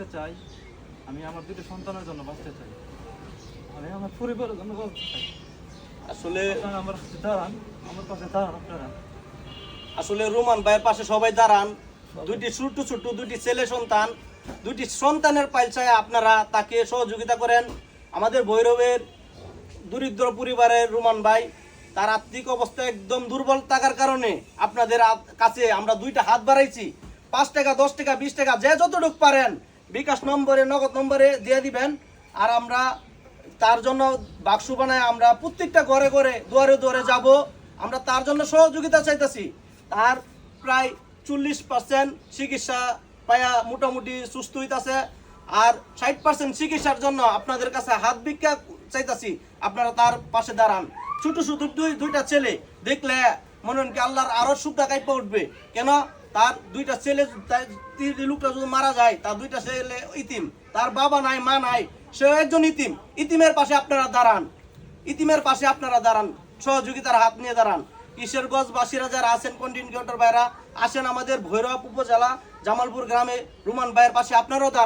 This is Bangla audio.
বাঁচতে চাই, আমি আমার দুটো সন্তানের জন্য বাঁচতে চাই, আমি আমার পরিবারের জন্য বাঁচতে চাই। আসলে আমার কাছে দাঁড়ান, আমার পাশে দাঁড়ান আপনারা। আসলে রোমান ভাইয়ের পাশে সবাই দাঁড়ান। দুইটি ছোট্ট ছোট্ট দুইটি ছেলে সন্তান, দুইটি সন্তানের পাইলছায় আপনারা তাকে সহযোগিতা করেন। আমাদের ভৈরবের দরিদ্র পরিবারের রোমান ভাই, তার আর্থিক অবস্থা একদম দুর্বল থাকার কারণে আপনাদের কাছে আমরা দুইটা হাত বাড়াইছি। 5 টাকা, 10 টাকা, 20 টাকা, যে যতটুকু পারেন বিকাশ নম্বরে, নগদ নম্বরে দিয়ে দিবেন। আর আমরা তার জন্য বাক্স বানায় আমরা প্রত্যেকটা ঘরে ঘরে দুয়ারে দুয়ারে যাব। আমরা তার জন্য সহযোগিতা চাইতেছি। তার প্রায় 40% চিকিৎসা পায়া মোটামুটি সুস্থ হইতাছে। আর 60% চিকিৎসার জন্য আপনাদের কাছে হাত ভিক্ষা চাইতাছি, আপনারা তার পাশে দাঁড়ান। ছোট ছোট দুইটা ছেলে দেখলে মনে হয় কি আল্লাহর আরো সুখটা কাইপা উঠবে। কেন তার দুইটা ছেলে, লোকটা যদি মারা যায়, তার দুইটা ছেলে ইতিম, তার বাবা নাই, মা নাই, সেও একজন ইতিম। ইতিমের পাশে আপনারা দাঁড়ান, ইতিমের পাশে আপনারা দাঁড়ান, সহযোগিতার হাত নিয়ে দাঁড়ান। কিশোরগঞ্জবাসীরা যারা আছেন, কন্টেন্ট ক্রিয়েটর ভাইরা আসেন, আমাদের ভৈরব উপজেলা জামালপুর গ্রামে রোমান ভাইয়ের পাশে আপনারাও দাঁড়ান।